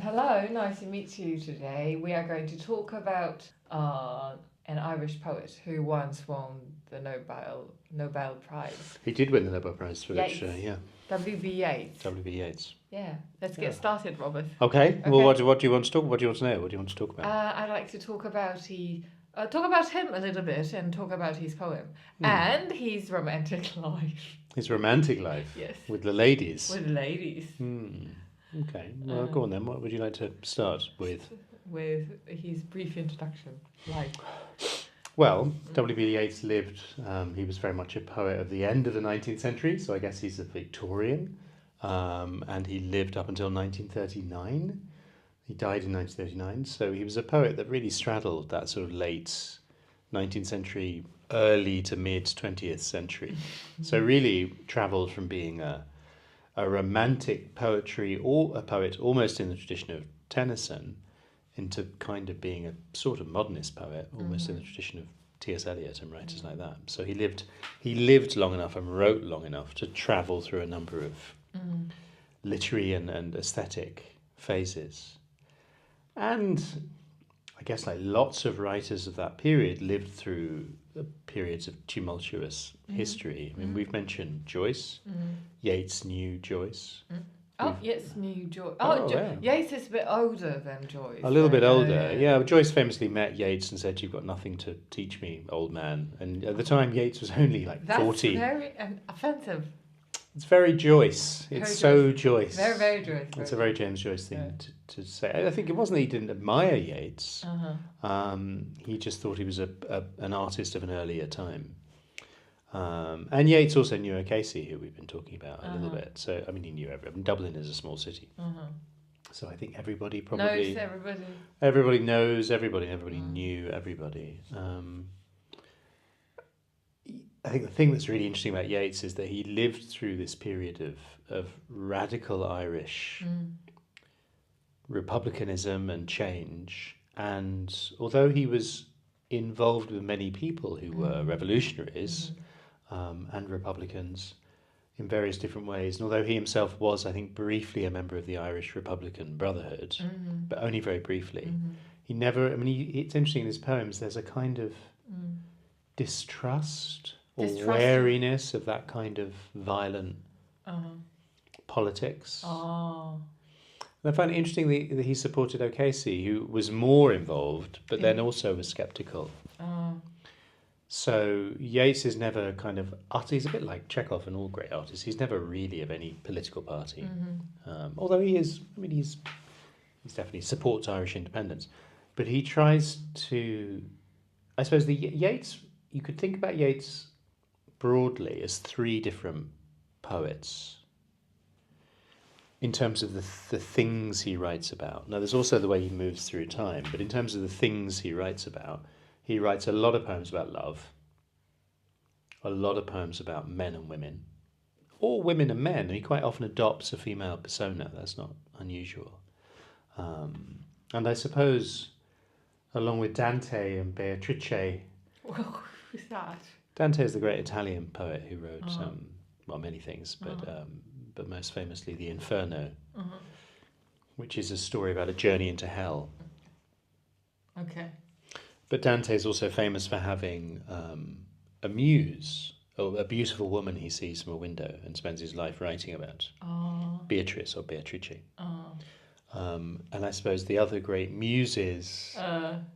Hello, nice to meet you today. We are going to talk about an Irish poet who once won the Nobel Prize. He did win the Nobel Prize for Yeats. literature, yeah. W.B. Yeats. W.B. Yeats. Yeah, let's Yeah. get started, Robert. Okay. Well, what do you want to talk? What do you want to know? What do you want to talk about? I'd like to talk about him a little bit and talk about his poem and his romantic life. His romantic life. Yes. With the ladies. With ladies. Okay. Well, go on then. What would you like to start with? With his brief introduction. Well, W.B. Yeats lived. He was very much a poet of the end of the 19th century, so I guess he's a Victorian. And he lived up until 1939. He died in 1939, so he was a poet that really straddled that sort of late 19th century, early to mid 20th century. So really travelled from being a romantic poetry or a poet almost in the tradition of Tennyson into kind of being a sort of modernist poet, almost in the tradition of T.S. Eliot and writers like that. So he lived long enough and wrote long enough to travel through a number of literary and aesthetic phases. And I guess like lots of writers of that period lived through periods of tumultuous history. I mean, we've mentioned Joyce. Yeats knew Joyce. Yeats knew Joyce. Yeah. Yeats is a bit older than Joyce. A little bit older, yeah. Joyce famously met Yeats and said, "You've got nothing to teach me, old man." And at the time, Yeats was only like 40. That's very offensive. It's very Joyce. It's so Joyce. Very, very Joyce. It's a very James Joyce thing to say. I think it wasn't that he didn't admire Yeats. He just thought he was an artist of an earlier time. And Yeats also knew O'Casey, who we've been talking about a little bit. So, I mean, he knew everyone. Dublin is a small city. So I think everybody probably... knows everybody. Everybody knows everybody. Everybody knew everybody. I think the thing that's really interesting about Yeats is that he lived through this period of radical Irish republicanism and change. And although he was involved with many people who were revolutionaries and Republicans in various different ways, and although he himself was, I think, briefly a member of the Irish Republican Brotherhood, but only very briefly, he never, I mean, it's interesting in his poems, there's a kind of distrust or wariness of that kind of violent politics. And I find it interesting that he supported O'Casey, who was more involved, but then also was sceptical. So Yeats is never kind of he's a bit like Chekhov and all great artists. He's never really of any political party, although he is. I mean, he's definitely supports Irish independence, but he tries to. I suppose the Yeats. You could think about Yeats broadly as three different poets in terms of the things he writes about. Now, there's also the way he moves through time, but in terms of the things he writes about, he writes a lot of poems about love, a lot of poems about men and women, or women and men. He quite often adopts a female persona. That's not unusual. And I suppose, along with Dante and Beatrice... Who's that? Dante is the great Italian poet who wrote, many things, but most famously the Inferno, which is a story about a journey into hell. Okay. But Dante is also famous for having a muse, or a beautiful woman he sees from a window and spends his life writing about. Beatrice or Beatrice. And I suppose the other great muses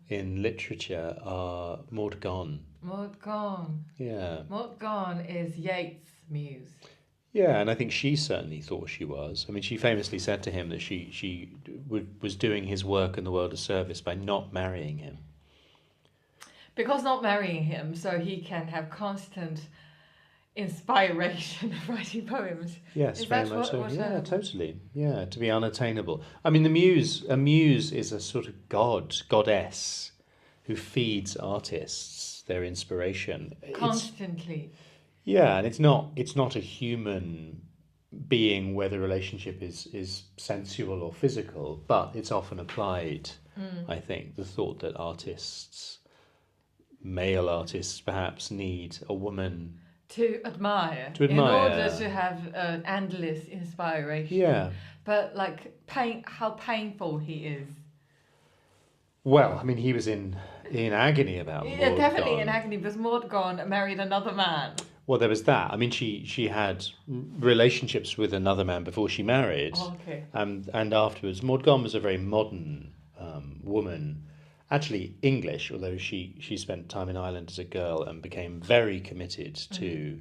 in literature are Maud Gonne. Maud Gonne. Yeah. Maud Gonne is Yeats' muse. Yeah, and I think she certainly thought she was. I mean, she famously said to him that she was doing his work in the world a service by not marrying him. Because not marrying him, so he can have constant inspiration of writing poems. Yes, very much so. Yeah, totally. Yeah, to be unattainable. I mean, a muse is a sort of goddess who feeds artists their inspiration Constantly. And it's not a human being where the relationship is sensual or physical, but it's often applied. I think the thought that male artists perhaps need a woman to admire. In order to have endless inspiration. Yeah. but like how painful he is. Well, I mean, he was in agony about Yeah, definitely in Maud Gonne. agony because Maud Gonne married another man. Well, there was that. I mean, she had relationships with another man before she married, Oh, okay. and afterwards. Maud Gonne was a very modern woman, actually English, although she spent time in Ireland as a girl and became very committed to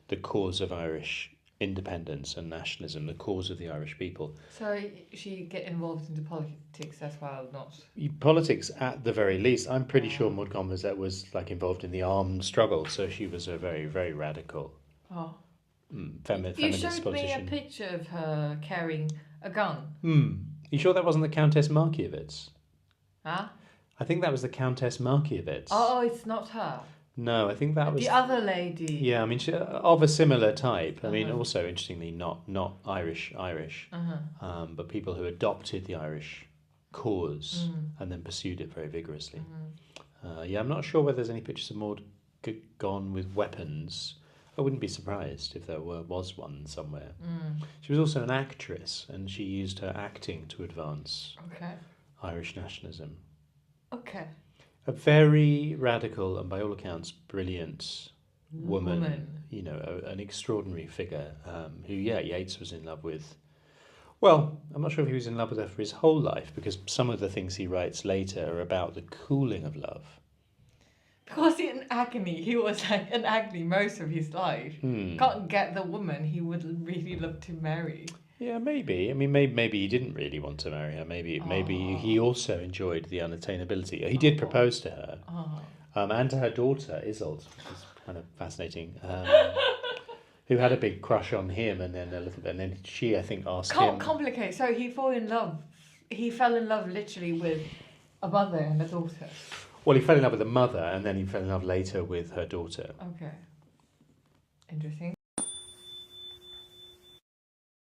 the cause of Irish independence and nationalism, the cause of the Irish people. So she get involved into politics as well, not. Politics at the very least. I'm pretty sure Maud Gonne was like involved in the armed struggle, so she was a very, very radical Oh. feminist You showed politician. me a picture of her carrying a gun. You sure that wasn't the Countess Markievicz? Huh? I think that was the Countess Markievicz. Oh, it's not her. No, I think that was the other lady. Yeah, I mean, of a similar type. I mean, also interestingly, not Irish, but people who adopted the Irish cause and then pursued it very vigorously. Yeah, I'm not sure whether there's any pictures of Maud Gonne with weapons. I wouldn't be surprised if there was one somewhere. She was also an actress, and she used her acting to advance Irish nationalism. Okay. A very radical and by all accounts brilliant woman. You know, an extraordinary figure who, Yeats was in love with. Well, I'm not sure if he was in love with her for his whole life, because some of the things he writes later are about the cooling of love. Because in agony, he was like in agony most of his life. Can't get the woman he would really love to marry. Yeah, maybe. I mean, maybe he didn't really want to marry her. Maybe he also enjoyed the unattainability. He did propose to her, and to her daughter Isolde, which is kind of fascinating. Who had a big crush on him, and then she, I think, asked him. Complicate. So he fell in love. He fell in love literally with a mother and a daughter. Well, he fell in love with the mother, and then he fell in love later with her daughter. Okay. Interesting.